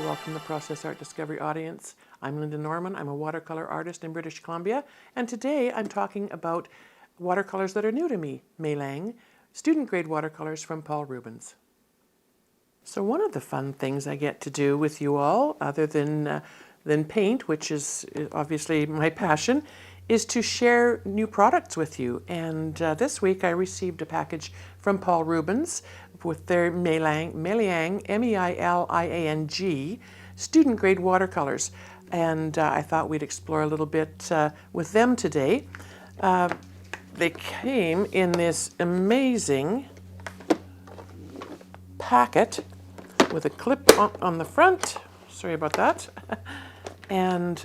welcome the Process Art Discovery audience. I'm Lynda Norman. I'm a watercolor artist in British Columbia, and today I'm talking about watercolors that are new to me, Meiliang, student grade watercolors from Paul Rubens. So one of the fun things I get to do with you all, other than paint, which is obviously my passion, is to share new products with you. And this week I received a package from Paul Rubens with their Meiliang, M-E-I-L-I-A-N-G, student grade watercolors. And I thought we'd explore a little bit with them today. They came in this amazing packet with a clip on the front. Sorry about that. And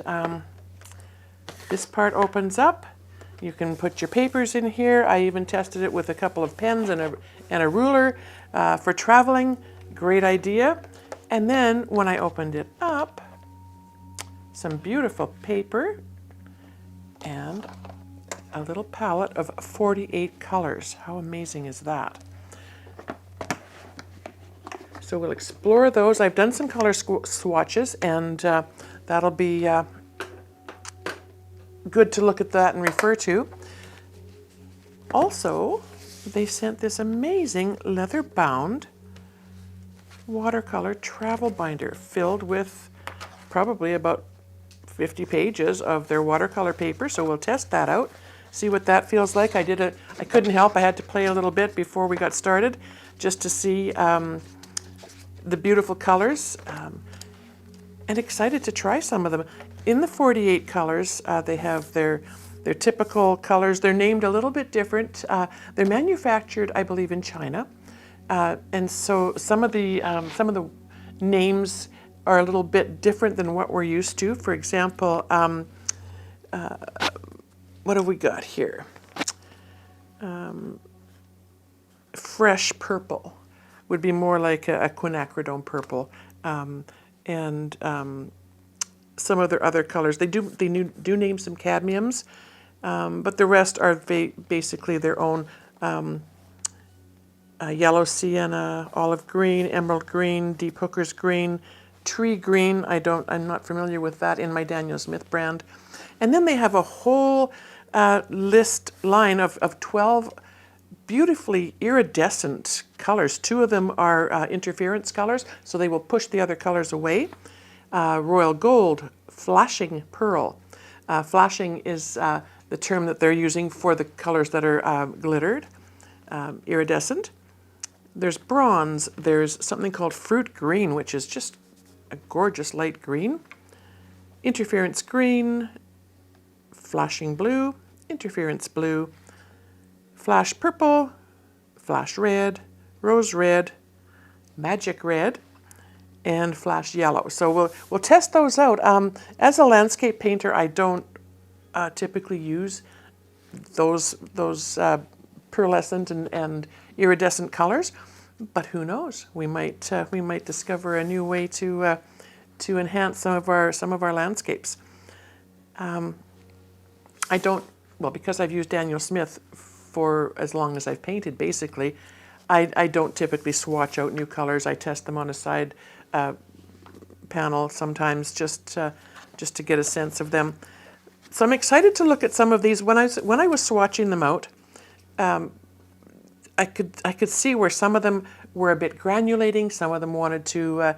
this part opens up. You can put your papers in here. I even tested it with a couple of pens and a ruler for traveling. Great idea. And then when I opened it up, some beautiful paper and a little palette of 48 colors. How amazing is that? So we'll explore those. I've done some color swatches, and that'll be good to look at that and refer to. Also, they sent this amazing leather-bound watercolor travel binder filled with probably about 50 pages of their watercolor paper. So we'll test that out, see what that feels like. I couldn't help. I had to play a little bit before we got started just to see the beautiful colors, and excited to try some of them. In the 48 colors, they have their typical colors. They're named a little bit different. They're manufactured, I believe, in China, and so some of the names are a little bit different than what we're used to. For example, what have we got here? Fresh purple would be more like a quinacridone purple, and some of their other colors. They do name some cadmiums, but the rest are basically their own yellow sienna, olive green, emerald green, deep hooker's green, tree green. I'm not familiar with that in my Daniel Smith brand. And then they have a whole line of 12 beautifully iridescent colors. Two of them are interference colors, so they will push the other colors away. Royal gold, flashing pearl. Flashing is the term that they're using for the colors that are glittered, iridescent. There's bronze. There's something called fruit green, which is just a gorgeous light green. Interference green, flashing blue, interference blue, flash purple, flash red, rose red, magic red, and flash yellow. So we'll test those out. As a landscape painter, I don't typically use those pearlescent and iridescent colors, but who knows? We might discover a new way to enhance some of our landscapes. Because I've used Daniel Smith for as long as I've painted, basically, I don't typically swatch out new colors. I test them on a side panel sometimes just to get a sense of them. So I'm excited to look at some of these. When I was swatching them out, I could see where some of them were a bit granulating. Some of them wanted to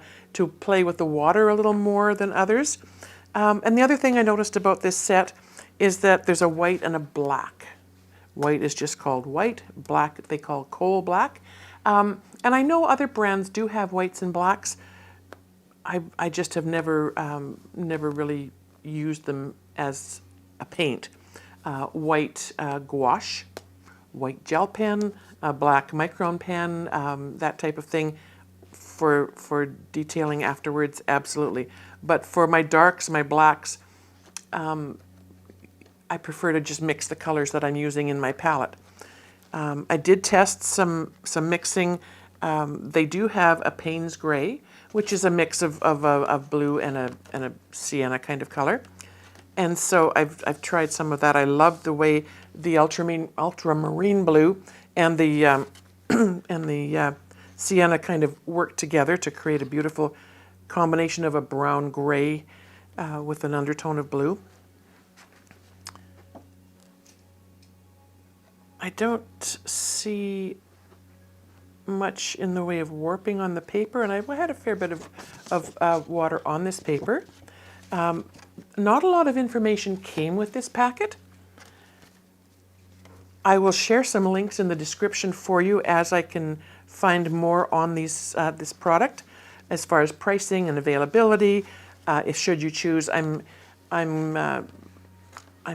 play with the water a little more than others. And the other thing I noticed about this set is that there's a white and a black. White is just called white. Black they call coal black. And I know other brands do have whites and blacks. I just have never really used them as a paint. White gouache, white gel pen, black micron pen, that type of thing for detailing afterwards, absolutely. But for my darks, my blacks, I prefer to just mix the colors that I'm using in my palette. I did test some mixing. They do have a Payne's Gray, which is a mix of blue and a sienna kind of color. And so I've tried some of that. I love the way the ultramarine blue and the sienna kind of work together to create a beautiful combination of a brown gray with an undertone of blue. I don't see much in the way of warping on the paper, and I had a fair bit of water on this paper. Not a lot of information came with this packet. I will share some links in the description for you as I can find more on these this product, as far as pricing and availability. If should you choose, I'm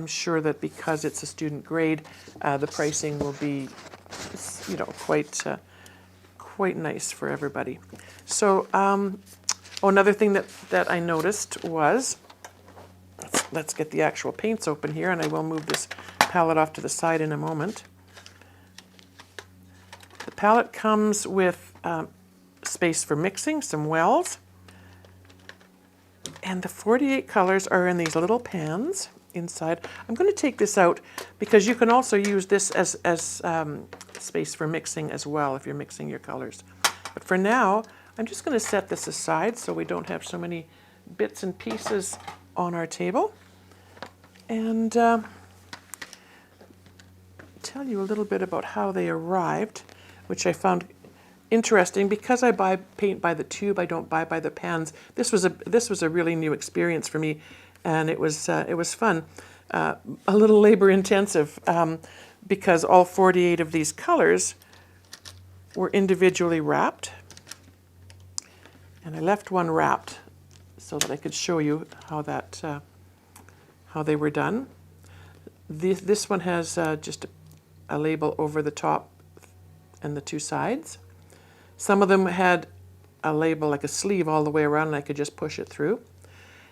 sure that because it's a student grade, the pricing will be, you know, quite nice for everybody. So, another thing that I noticed was, let's get the actual paints open here, and I will move this palette off to the side in a moment. The palette comes with space for mixing, some wells, and the 48 colors are in these little pans inside. I'm going to take this out because you can also use this as space for mixing as well if you're mixing your colors. But for now, I'm just going to set this aside so we don't have so many bits and pieces on our table, and tell you a little bit about how they arrived, which I found interesting. Because I buy paint by the tube, I don't buy by the pans. This was a really new experience for me, and it was fun. A little labor intensive because all 48 of these colors were individually wrapped, and I left one wrapped so that I could show you how they were done. This one has just a label over the top and the two sides. Some of them had a label like a sleeve all the way around, and I could just push it through.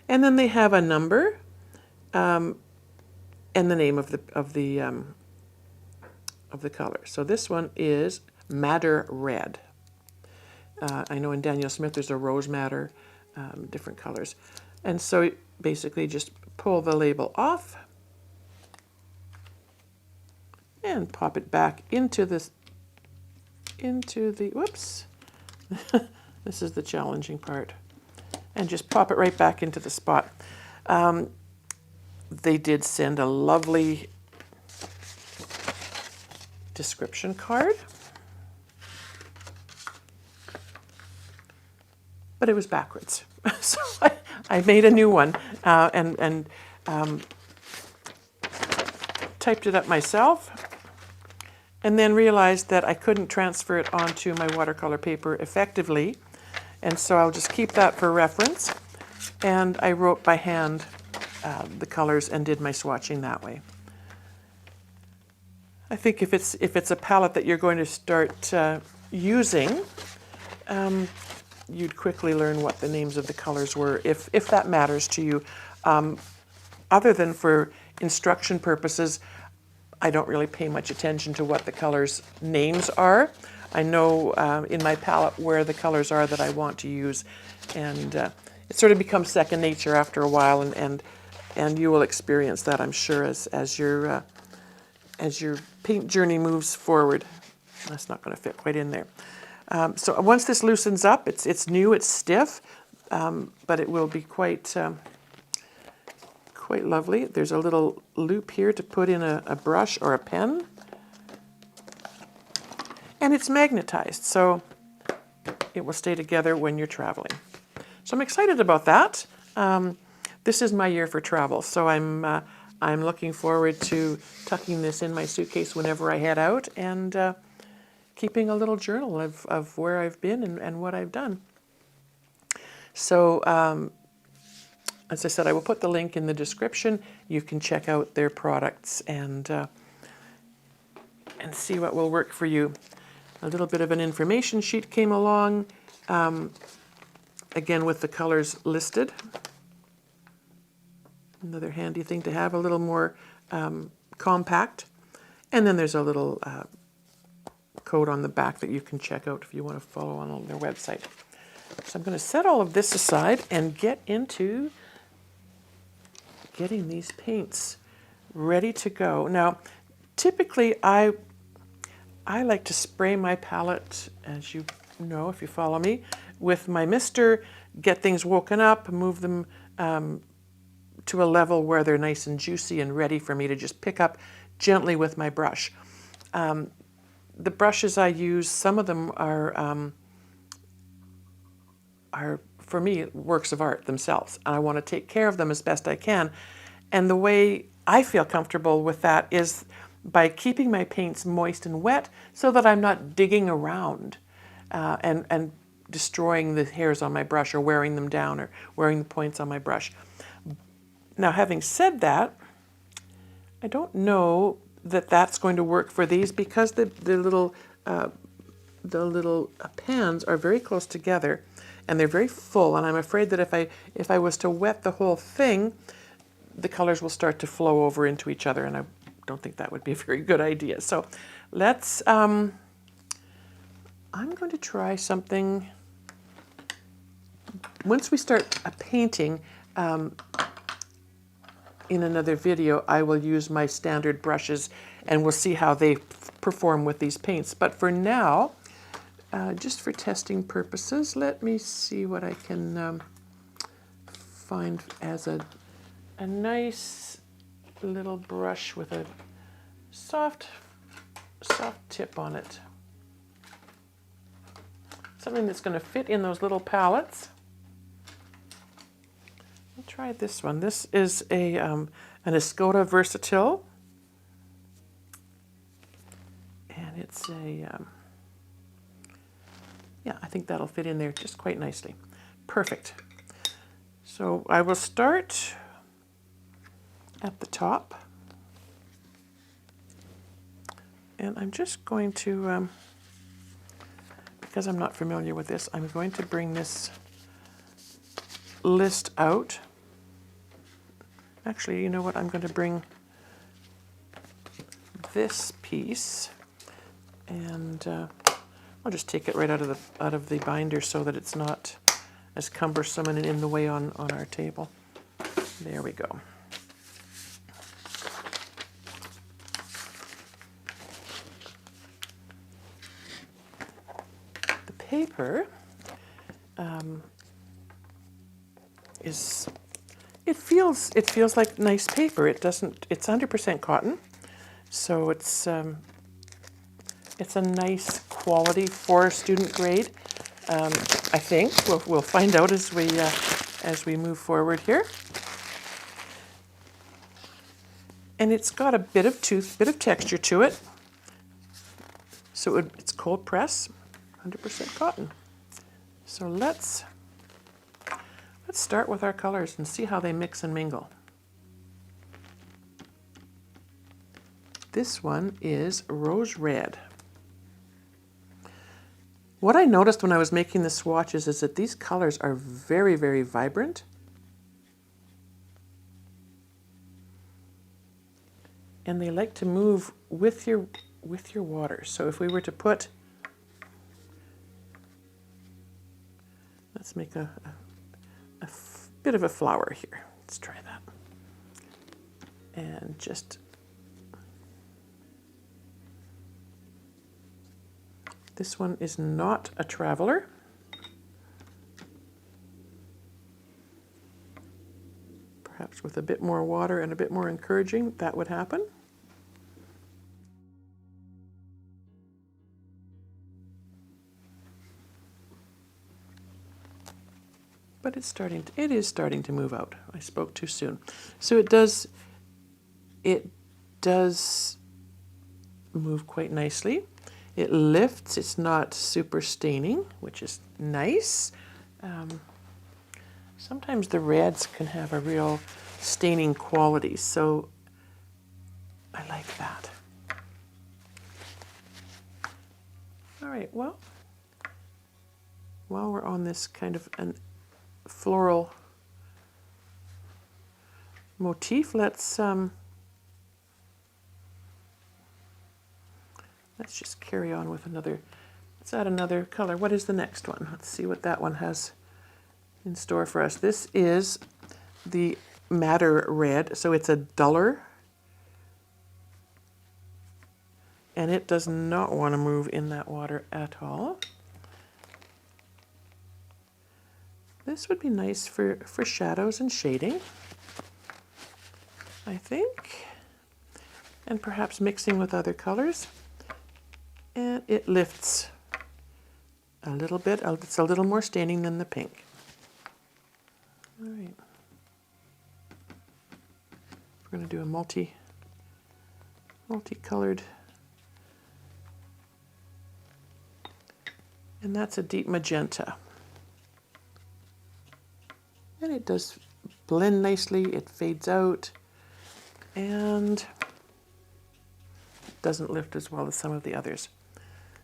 And then they have a number and the name of the color. So this one is Madder Red. I know in Daniel Smith there's a Rose Madder, different colors. And so basically just pull the label off and pop it back into the, whoops, this is the challenging part, and just pop it right back into the spot. They did send a lovely description card, but it was backwards. So I made a new one and typed it up myself, and then realized that I couldn't transfer it onto my watercolor paper effectively, and so I'll just keep that for reference. And I wrote by hand the colors and did my swatching that way. I think if it's a palette that you're going to start using, you'd quickly learn what the names of the colors were, if that matters to you. Other than for instruction purposes, I don't really pay much attention to what the colors' names are. I know in my palette where the colors are that I want to use, and it sort of becomes second nature after a while, and you will experience that, I'm sure, as your paint journey moves forward. That's not going to fit quite in there. So once this loosens up, it's new, it's stiff, but it will be quite lovely. There's a little loop here to put in a brush or a pen, and it's magnetized, so it will stay together when you're traveling. So I'm excited about that. This is my year for travel, so I'm looking forward to tucking this in my suitcase whenever I head out, and keeping a little journal of where I've been and what I've done. So as I said, I will put the link in the description. You can check out their products and see what will work for you. A little bit of an information sheet came along, again with the colors listed. Another handy thing to have, a little more compact. And then there's a little code on the back that you can check out if you want to follow on their website. So I'm going to set all of this aside and get into getting these paints ready to go. Now, typically I like to spray my palette, as you know if you follow me, with my mister get things woken up, move them to a level where they're nice and juicy and ready for me to just pick up gently with my brush. The brushes I use, some of them are for me, works of art themselves. And I want to take care of them as best I can. And the way I feel comfortable with that is by keeping my paints moist and wet so that I'm not digging around and destroying the hairs on my brush or wearing them down or wearing the points on my brush. Now, having said that, I don't know that that's going to work for these because the little pans are very close together and they're very full, and I'm afraid that if I was to wet the whole thing, the colors will start to flow over into each other, and I don't think that would be a very good idea. So let's, I'm going to try something. Once we start painting, in another video, I will use my standard brushes and we'll see how they perform with these paints. But for now, just for testing purposes, let me see what I can find as a nice little brush with a soft tip on it. Something that's going to fit in those little palettes. I'll try this one. This is an Escoda Versatil. And it's a, yeah, I think that'll fit in there just quite nicely. Perfect. So I will start at the top. And I'm just going to, because I'm not familiar with this, I'm going to bring this list out. Actually, you know what? I'm going to bring this piece and I'll just take it right out of the binder so that it's not as cumbersome and in the way on our table. There we go. The paper it feels like nice paper. It's 100% cotton, so it's a nice quality for student grade. I think we'll find out as we move forward here. And it's got a bit of texture to it. So it's cold press, 100% cotton. So let's start with our colors and see how they mix and mingle. This one is Rose Red. What I noticed when I was making the swatches is that these colors are very, very vibrant. And they like to move with your water. So if we were to put, let's make a bit of a flower here. Let's try that. And just, this one is not a traveler. Perhaps with a bit more water and a bit more encouraging, that would happen. But it is starting to move out. I spoke too soon. So it does move quite nicely. It lifts, it's not super staining, which is nice. Sometimes the reds can have a real staining quality, so I like that. All right, well, while we're on this kind of an floral motif, let's just carry on with another. Let's add another color. What is the next one? Let's see what that one has in store for us. This is the Madder Red, so it's a duller, and it does not want to move in that water at all. this would be nice for shadows and shading, I think, and perhaps mixing with other colors. And it lifts a little bit. It's a little more staining than the pink. All right. We're going to do a multicolored. And that's a deep magenta. And it does blend nicely. It fades out. And doesn't lift as well as some of the others.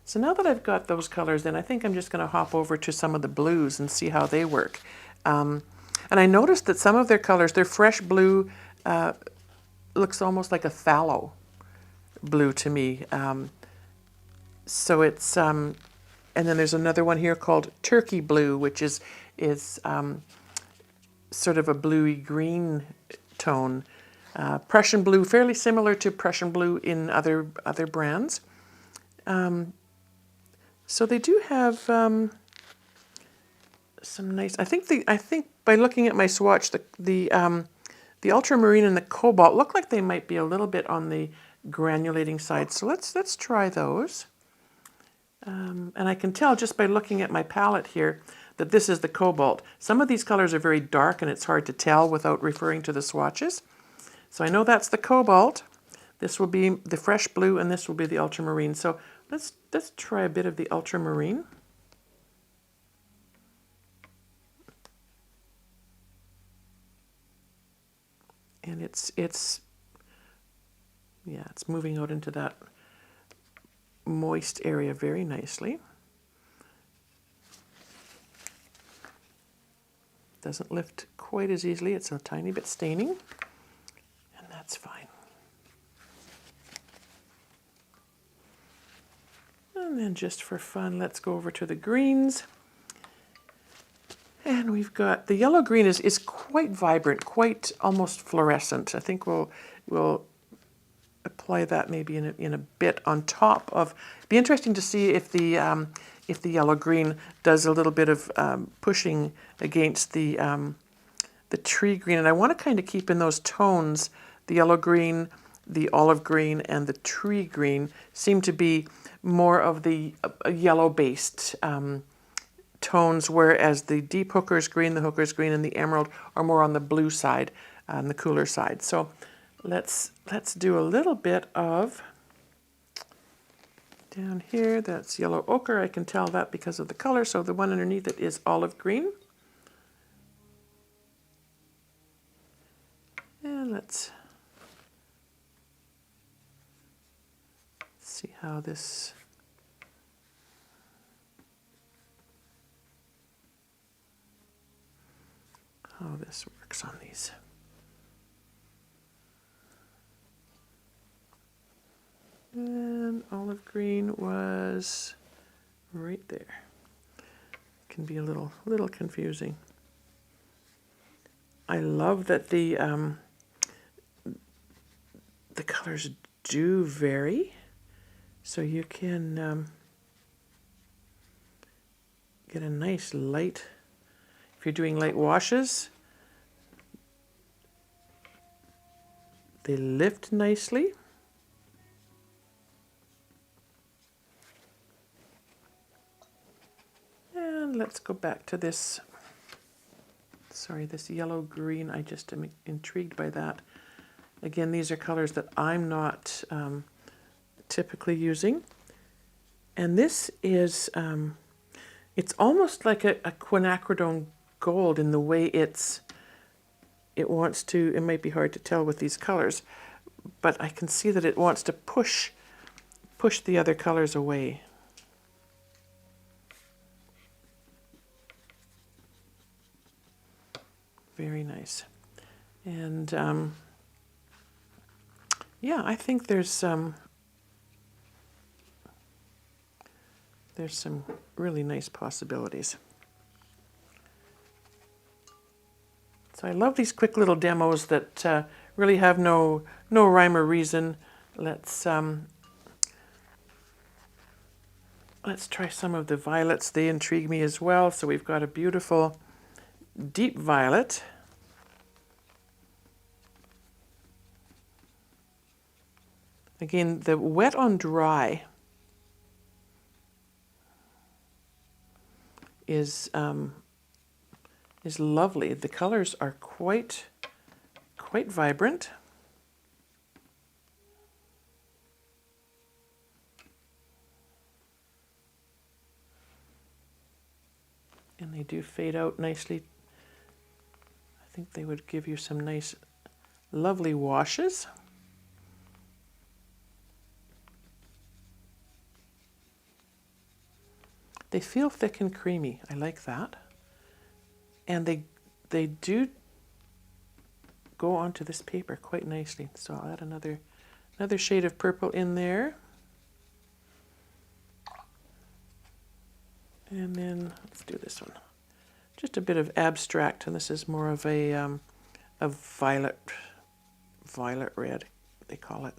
So now that I've got those colors in, I think I'm just going to hop over to some of the blues and see how they work. And I noticed that some of their colors, their fresh blue looks almost like a phthalo blue to me. So it's, and then there's another one here called turkey blue, which is sort of a bluey green tone. Prussian blue, fairly similar to Prussian blue in other brands. So they do have some nice. I think by looking at my swatch, the ultramarine and the cobalt look like they might be a little bit on the granulating side. So let's try those. And I can tell just by looking at my palette here that this is the cobalt. Some of these colors are very dark and it's hard to tell without referring to the swatches. So I know that's the cobalt. This will be the fresh blue and this will be the ultramarine. So let's try a bit of the ultramarine. And it's moving out into that moist area very nicely. Doesn't lift quite as easily. It's a tiny bit staining, and that's fine. And then just for fun, let's go over to the greens. And we've got the yellow green is quite vibrant, quite almost fluorescent. I think we'll apply that maybe in a bit on top of. It'd be interesting to see if the yellow green does a little bit of pushing against the tree green. And I want to kind of keep in those tones. The yellow green, the olive green, and the tree green seem to be more of the yellow-based tones, whereas the deep hooker's green, the hooker's green, and the emerald are more on the blue side, on the cooler side. So let's do a little bit of down here. That's yellow ochre. I can tell that because of the color. So the one underneath it is olive green. And let's see how this works on these. And olive green was right there. Can be a little confusing. I love that the colors do vary, so you can get a nice light. If you're doing light washes, they lift nicely. And let's go back to this, this yellow green. I just am intrigued by that. Again, these are colors that I'm not typically using. And this is, it's almost like a quinacridone gold in the way it wants to, it might be hard to tell with these colors, but I can see that it wants to push the other colors away. Very nice. And yeah, I think there's some really nice possibilities. So I love these quick little demos that really have no rhyme or reason. Let's try some of the violets. They intrigue me as well. So we've got a beautiful deep violet. Again, the wet on dry is lovely. The colors are quite vibrant. And they do fade out nicely. I think they would give you some nice, lovely washes. They feel thick and creamy. I like that. And they do go onto this paper quite nicely. So I'll add another shade of purple in there. And then let's do this one. Just a bit of abstract, and this is more of a violet red, they call it.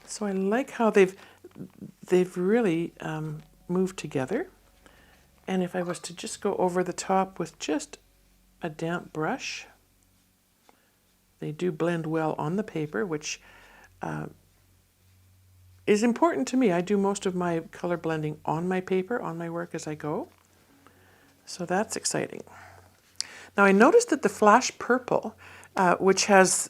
So I like how they've really moved together. And if I was to just go over the top with just a damp brush, they do blend well on the paper, which is important to me. I do most of my color blending on my paper, on my work as I go. So that's exciting. Now I noticed that the flash purple, which has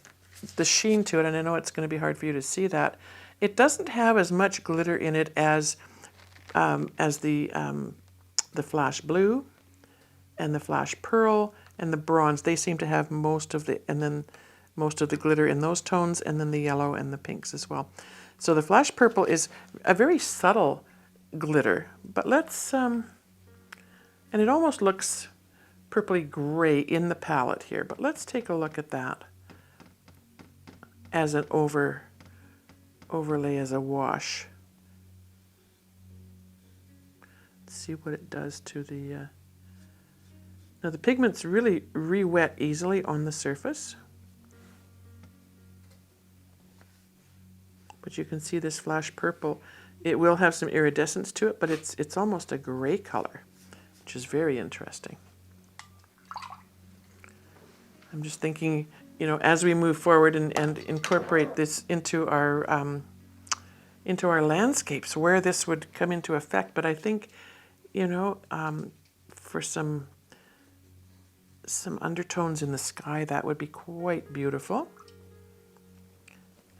the sheen to it, and I know it's going to be hard for you to see that, it doesn't have as much glitter in it as the flash blue and the flash pearl and the bronze. They seem to have most of the glitter in those tones, and then the yellow and the pinks as well. So the flash purple is a very subtle glitter, but let's, and it almost looks purpley gray in the palette here, but let's take a look at that as an overlay, as a wash. Let's see what it does to the, now the pigment's really re-wet easily on the surface. But you can see this flash purple, it will have some iridescence to it, but it's almost a gray color, which is very interesting. I'm just thinking, you know, as we move forward and incorporate this into our landscapes, where this would come into effect. But I think, you know, for some undertones in the sky, that would be quite beautiful.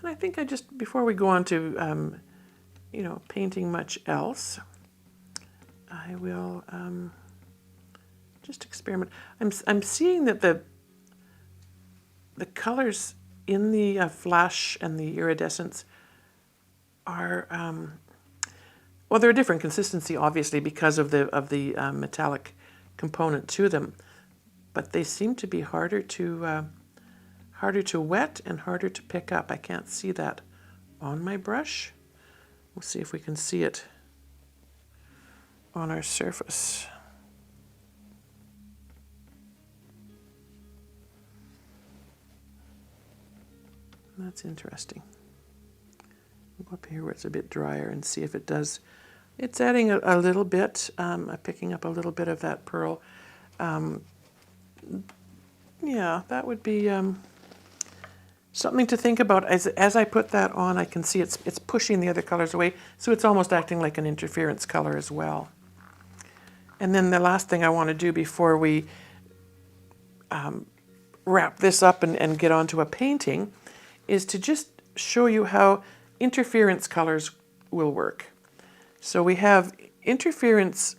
And I think before we go on to, you know, painting much else, I will just experiment. I'm seeing that the colors in the flash and the iridescence are, well, they're a different consistency, obviously, because of the metallic component to them, but they seem to be harder to wet and harder to pick up. I can't see that on my brush. We'll see if we can see it on our surface. That's interesting. We'll go up here where it's a bit drier and see if it does. It's adding a little bit, picking up a little bit of that pearl. Yeah, that would be something to think about. As I put that on, I can see it's pushing the other colors away, so it's almost acting like an interference color as well. And then the last thing I want to do before we wrap this up and get onto a painting is to just show you how interference colors will work. So we have interference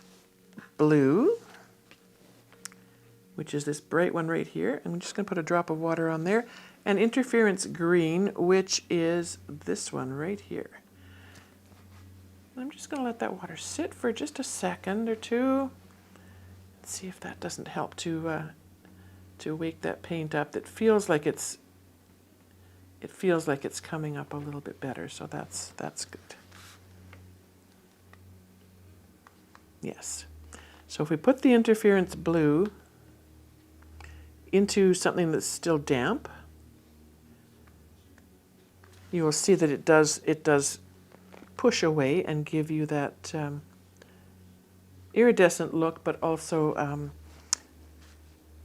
blue, which is this bright one right here. I'm just going to put a drop of water on there. And interference green, which is this one right here. I'm just going to let that water sit for just a second or two. Let's see if that doesn't help to wake that paint up. It feels like it's coming up a little bit better, so that's good. Yes. So if we put the interference blue into something that's still damp, you will see that it does push away and give you that iridescent look, but also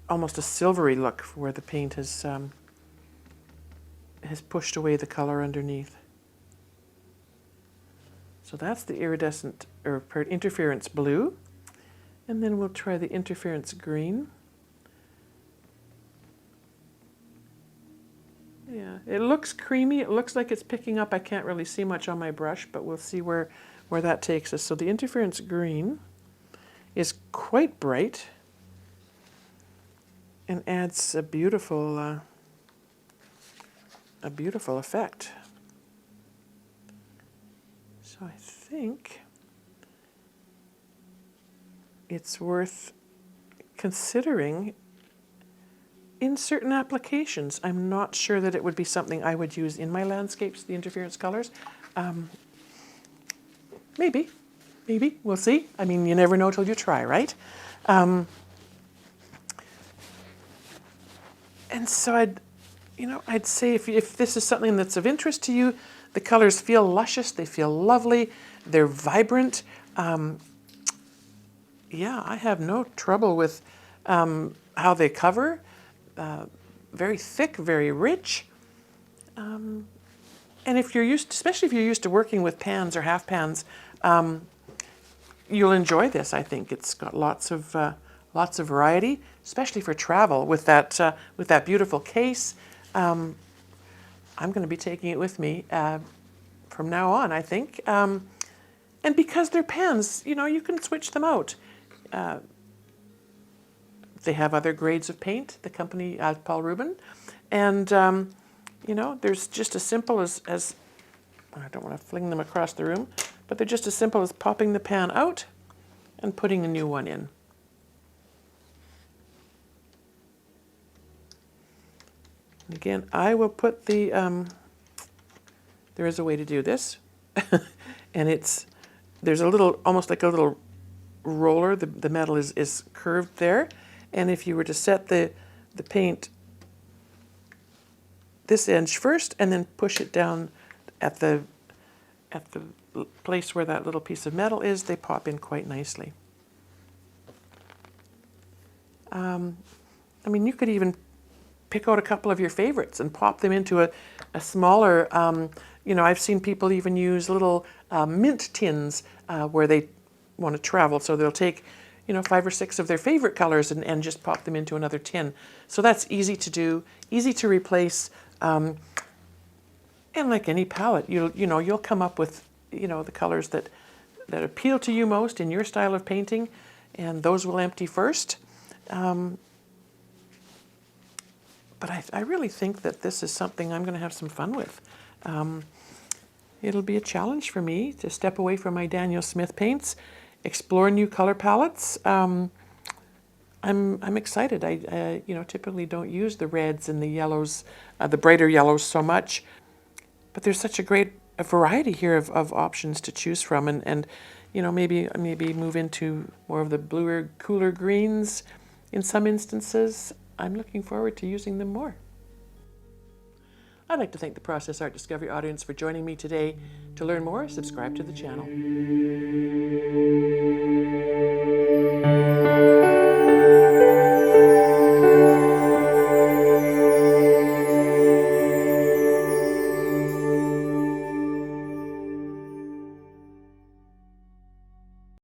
almost a silvery look where the paint has pushed away the color underneath. So that's the iridescent, or interference blue. And then we'll try the interference green. Yeah, it looks creamy. It looks like it's picking up. I can't really see much on my brush, but we'll see where that takes us. So the interference green is quite bright and adds a beautiful effect. So I think it's worth considering in certain applications. I'm not sure that it would be something I would use in my landscapes, the interference colors. Maybe, we'll see. I mean, you never know till you try, right? And so I'd say if this is something that's of interest to you, the colors feel luscious, they feel lovely, they're vibrant. Yeah, I have no trouble with how they cover. Very thick, very rich. And if you're especially if you're used to working with pans or half pans, you'll enjoy this. I think it's got lots of variety, especially for travel with that beautiful case. I'm going to be taking it with me from now on, I think. And because they're pans, you can switch them out. They have other grades of paint, the company Paul Rubens, and there's just as simple as I don't want to fling them across the room, but they're just as simple as popping the pan out and putting a new one in. Again, I will put the, there is a way to do this, and there's a little, almost like a little roller, the metal is curved there, and if you were to set the paint this edge first and then push it down at the place where that little piece of metal is, they pop in quite nicely. I mean, you could even pick out a couple of your favorites and pop them into a smaller, I've seen people even use little mint tins where they want to travel. So they'll take, 5 or 6 of their favorite colors and just pop them into another tin. So that's easy to do, easy to replace. And like any palette, you'll come up with, the colors that appeal to you most in your style of painting, and those will empty first. But I really think that this is something I'm going to have some fun with. It'll be a challenge for me to step away from my Daniel Smith paints, explore new color palettes. I'm excited. I typically don't use the reds and the yellows, the brighter yellows so much, but there's such a great variety here of options to choose from, and maybe move into more of the bluer, cooler greens in some instances. I'm looking forward to using them more. I'd like to thank the Process Art Discovery audience for joining me today. To learn more, subscribe to the channel.